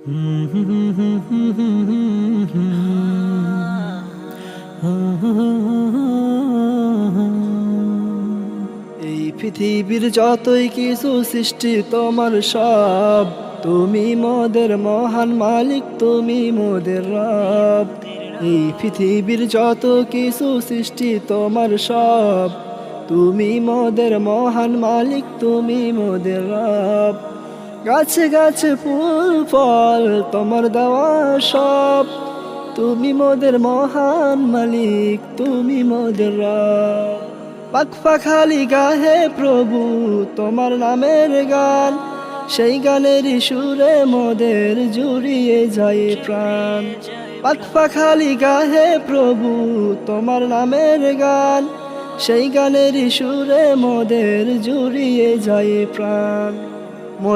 এই পৃথিবীর যতই কিছু সৃষ্টি তোমার সব, তুমি মোদের মহান মালিক, তুমি মোদের রব। এই পৃথিবীর যত কিছু সৃষ্টি তোমার সব, তুমি মোদের মহান মালিক, তুমি মোদের রব। গাছে গাছে ফুল ফল তোমার দেওয়া সব, তুমি মোদের মহান মালিক, তুমি মোদের রব। পাখ পাখালি গাহে প্রভু তোমার নামের গান, সেই গানের সুরে মোদের জুড়িয়ে যায় প্রাণ। পাখ পাখালি গাহে প্রভু তোমার নামের গান, সেই গানের সুরে মোদের জুড়িয়ে যায় প্রাণ।